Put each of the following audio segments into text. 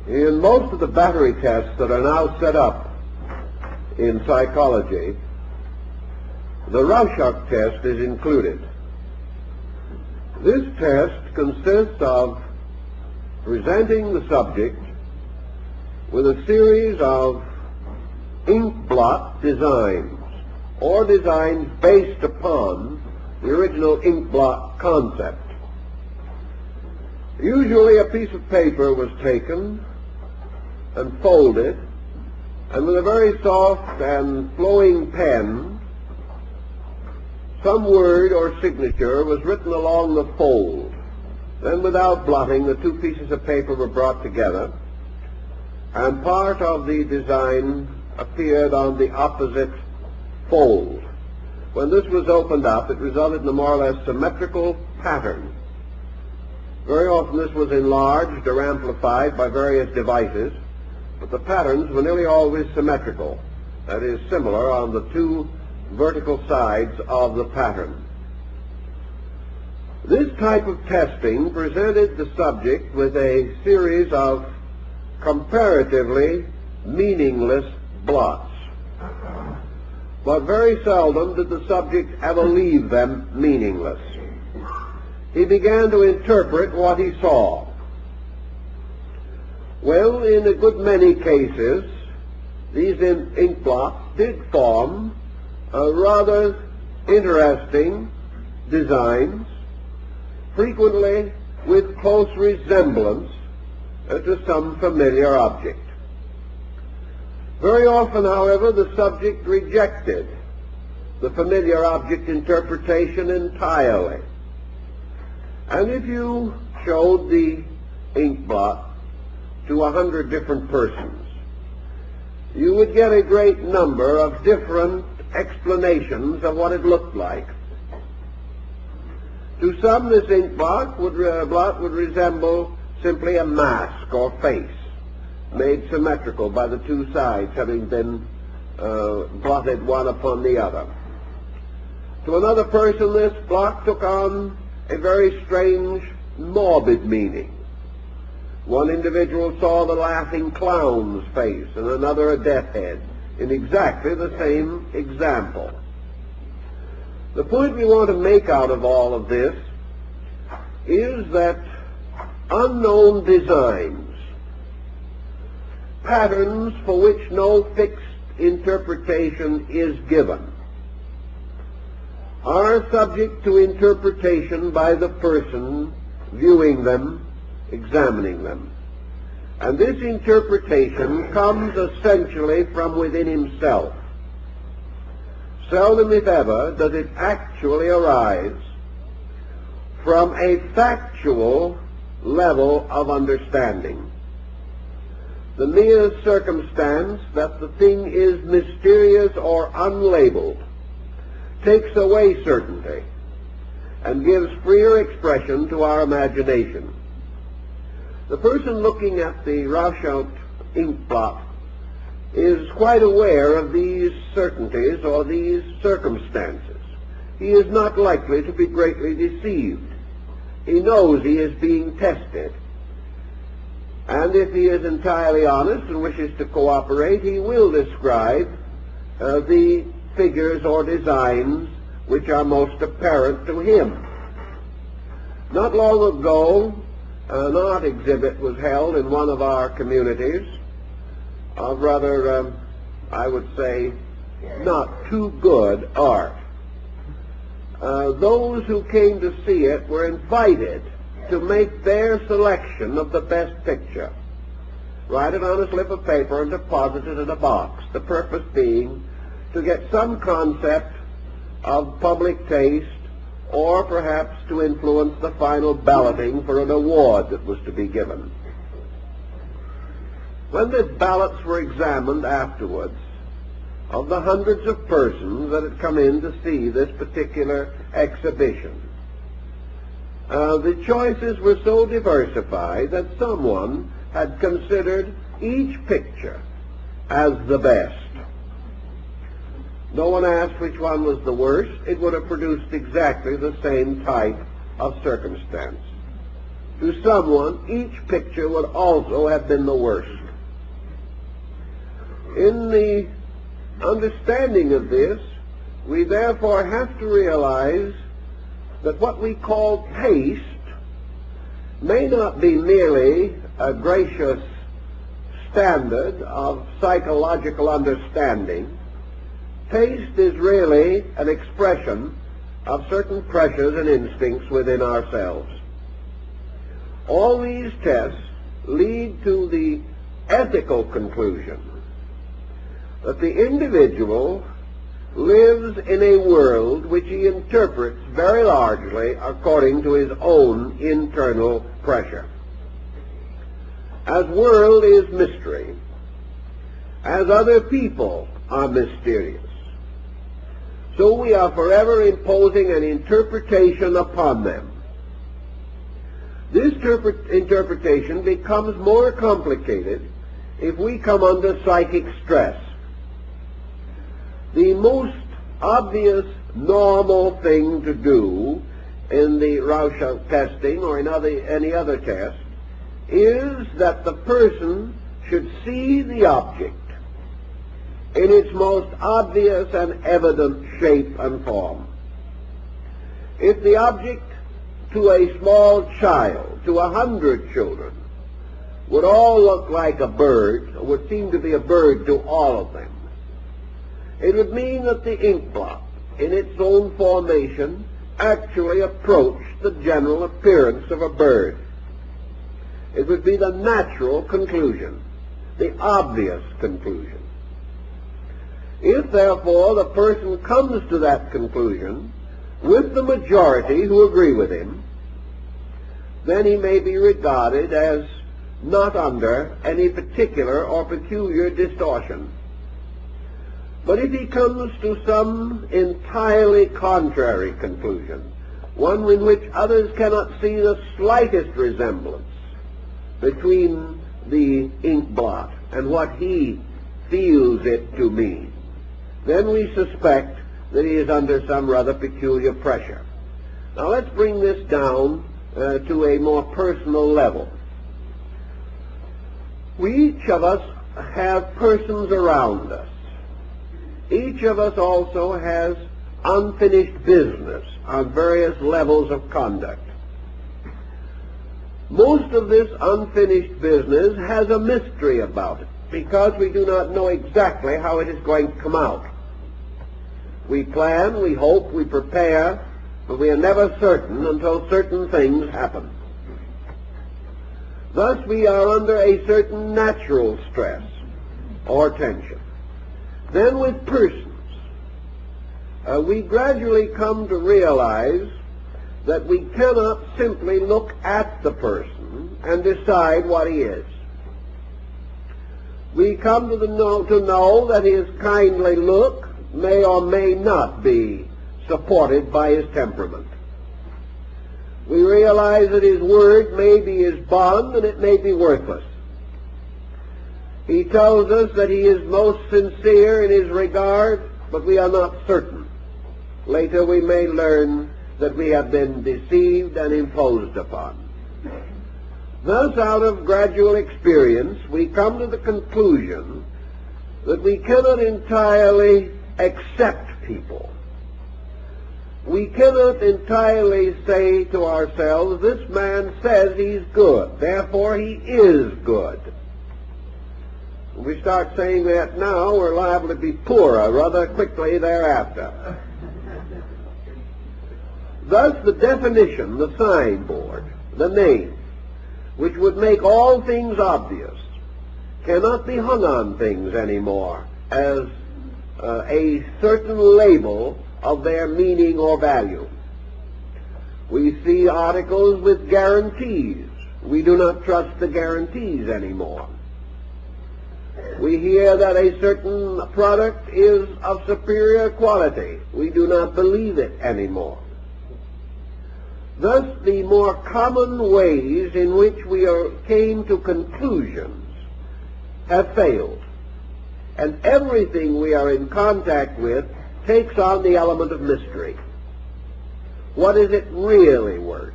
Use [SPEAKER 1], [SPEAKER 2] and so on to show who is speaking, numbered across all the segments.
[SPEAKER 1] In most of the battery tests that are now set up in psychology, the Rorschach test is included. This test consists of presenting the subject with a series of ink blot designs, or designs based upon the original ink blot concept. Usually a piece of paper was taken and folded, and with a very soft and flowing pen, some word or signature was written along the fold. Then, without blotting, the two pieces of paper were brought together, and part of the design appeared on the opposite fold. When this was opened up, it resulted in a more or less symmetrical pattern. Very often this was enlarged or amplified by various devices, but the patterns were nearly always symmetrical, that is, similar on the two vertical sides of the pattern. This type of testing presented the subject with a series of comparatively meaningless blots, but very seldom did the subject ever leave them meaningless. He began to interpret what he saw. Well, in a good many cases, these ink blots did form rather interesting designs, frequently with close resemblance to some familiar object. Very often, however, the subject rejected the familiar object interpretation entirely. And if you showed the ink blot to 100 different persons, you would get a great number of different explanations of what it looked like. To some, this ink blot would resemble simply a mask or face, made symmetrical by the two sides having been blotted one upon the other. To another person, this blot took on a very strange, morbid meaning. One individual saw the laughing clown's face, and another a death head, in exactly the same example. The point we want to make out of all of this is that unknown designs, patterns for which no fixed interpretation is given, are subject to interpretation by the person viewing them, examining them. And this interpretation comes essentially from within himself. Seldom, if ever, does it actually arise from a factual level of understanding. The mere circumstance that the thing is mysterious or unlabeled takes away certainty and gives freer expression to our imagination. The person looking at the Rorschach ink blot is quite aware of these certainties or these circumstances. He is not likely to be greatly deceived. He knows he is being tested. And if he is entirely honest and wishes to cooperate, he will describe the figures or designs which are most apparent to him. Not long ago, an art exhibit was held in one of our communities of rather, I would say, not too good art. Those who came to see it were invited to make their selection of the best picture, write it on a slip of paper and deposit it in a box, the purpose being to get some concept of public taste, or perhaps to influence the final balloting for an award that was to be given. When the ballots were examined afterwards, of the hundreds of persons that had come in to see this particular exhibition, the choices were so diversified that someone had considered each picture as the best. No one asked which one was the worst. It would have produced exactly the same type of circumstance. to someone, each picture would also have been the worst. In the understanding of this, we therefore have to realize that what we call taste may not be merely a gracious standard of psychological understanding. Taste is really an expression of certain pressures and instincts within ourselves. All these tests lead to the ethical conclusion that the individual lives in a world which he interprets very largely according to his own internal pressure. As world is mystery, as other people are mysterious, so we are forever imposing an interpretation upon them. This interpretation becomes more complicated if we come under psychic stress. The most obvious normal thing to do in the Rorschach testing or in any other test is that the person should see the object in its most obvious and evident shape and form. If the object to a small child, to 100 children, would all look like a bird, or would seem to be a bird to all of them, it would mean that the ink blot, in its own formation, actually approached the general appearance of a bird. It would be the natural conclusion, the obvious conclusion. If, therefore, the person comes to that conclusion with the majority who agree with him, then he may be regarded as not under any particular or peculiar distortion. But if he comes to some entirely contrary conclusion, one in which others cannot see the slightest resemblance between the ink blot and what he feels it to mean, then we suspect that he is under some rather peculiar pressure. Now let's bring this down to a more personal level. We each of us have persons around us. Each of us also has unfinished business on various levels of conduct. Most of this unfinished business has a mystery about it because we do not know exactly how it is going to come out. We plan, we hope, we prepare, but we are never certain until certain things happen. Thus we are under a certain natural stress or tension. Then with persons, we gradually come to realize that we cannot simply look at the person and decide what he is. We come to know that his kindly look may or may not be supported by his temperament. We realize that his word may be his bond and it may be worthless. He tells us that he is most sincere in his regard, but we are not certain. Later we may learn that we have been deceived and imposed upon. Thus, out of gradual experience, we come to the conclusion that we cannot entirely accept people. We cannot entirely say to ourselves, this man says he's good, therefore he is good. When we start saying that now, we're liable to be poorer rather quickly thereafter. Thus, the definition, the signboard, the name, which would make all things obvious, cannot be hung on things anymore as a certain label of their meaning or value. We see articles with guarantees. We do not trust the guarantees anymore. We hear that a certain product is of superior quality. We do not believe it anymore. Thus, the more common ways in which we came to conclusions have failed, and everything we are in contact with takes on the element of mystery. What is it really worth?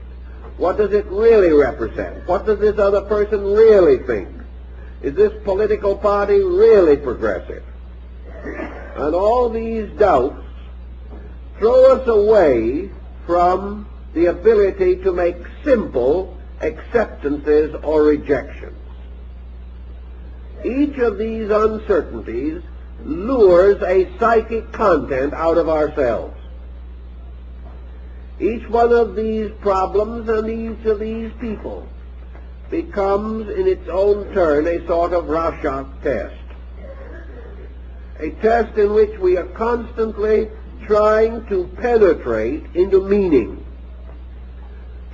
[SPEAKER 1] What does it really represent? What does this other person really think? Is this political party really progressive? And all these doubts throw us away from the ability to make simple acceptances or rejections. Each of these uncertainties lures a psychic content out of ourselves. Each one of these problems and each of these people becomes in its own turn a sort of Rorschach test. A test in which we are constantly trying to penetrate into meaning,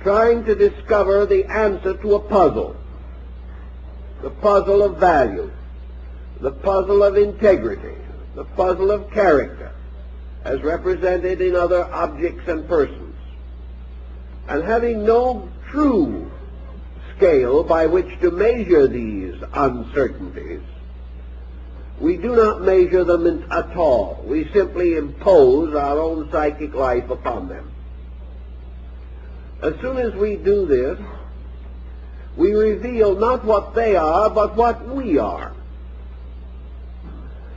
[SPEAKER 1] trying to discover the answer to a puzzle, the puzzle of value, the puzzle of integrity, the puzzle of character, as represented in other objects and persons. And having no true scale by which to measure these uncertainties, we do not measure them at all. We simply impose our own psychic life upon them. As soon as we do this, we reveal not what they are, but what we are.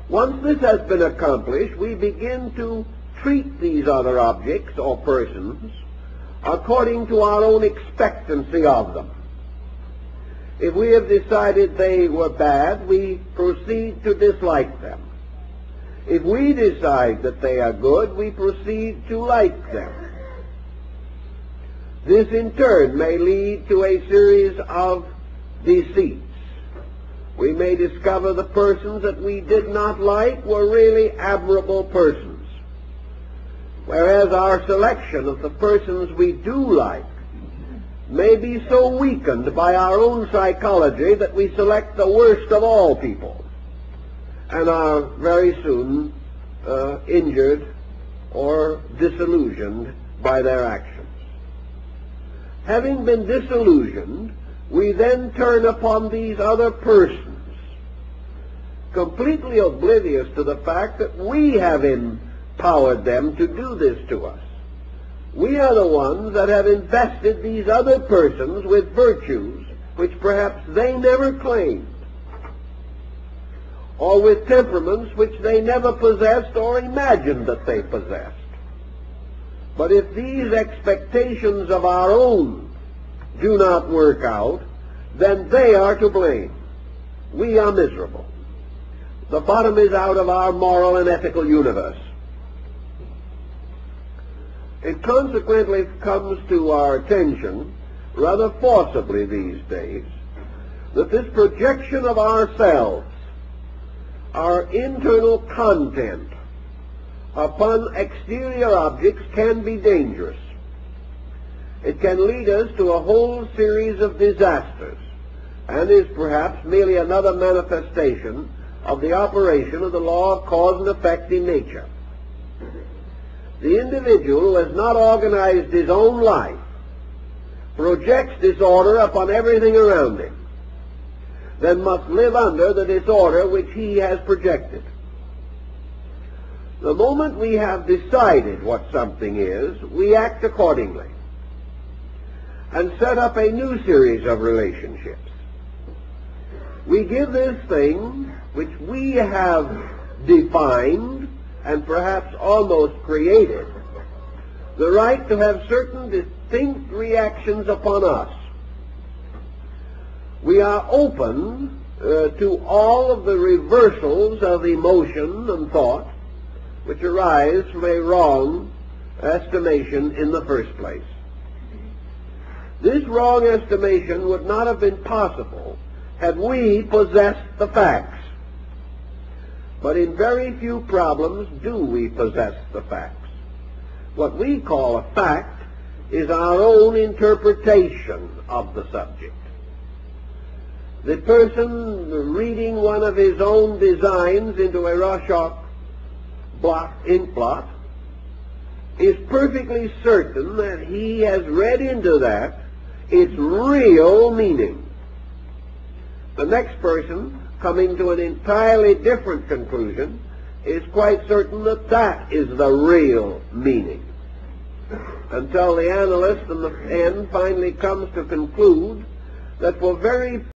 [SPEAKER 1] Once this has been accomplished, we begin to treat these other objects or persons according to our own expectancy of them. If we have decided they were bad, we proceed to dislike them. If we decide that they are good, we proceed to like them. This in turn may lead to a series of deceits. We may discover the persons that we did not like were really admirable persons, whereas our selection of the persons we do like may be so weakened by our own psychology that we select the worst of all people and are very soon injured or disillusioned by their actions. Having been disillusioned, we then turn upon these other persons, completely oblivious to the fact that we have empowered them to do this to us. We are the ones that have invested these other persons with virtues which perhaps they never claimed, or with temperaments which they never possessed or imagined that they possessed. But if these expectations of our own do not work out, then they are to blame. We are miserable. The bottom is out of our moral and ethical universe. It consequently comes to our attention rather forcibly these days that this projection of ourselves, our internal content, upon exterior objects can be dangerous. It can lead us to a whole series of disasters and is perhaps merely another manifestation of the operation of the law of cause and effect in nature. The individual who has not organized his own life projects disorder upon everything around him, then must live under the disorder which he has projected. The moment we have decided what something is, we act accordingly and set up a new series of relationships. We give this thing, which we have defined and perhaps almost created, the right to have certain distinct reactions upon us. We are open to all of the reversals of emotion and thought which arise from a wrong estimation in the first place. This wrong estimation would not have been possible had we possessed the facts. But in very few problems do we possess the facts. What we call a fact is our own interpretation of the subject. The person reading one of his own designs into a Rorschach ink blot is perfectly certain that he has read into that its real meaning. The next person, coming to an entirely different conclusion, is quite certain that that is the real meaning. until the analyst in the end finally comes to conclude that for very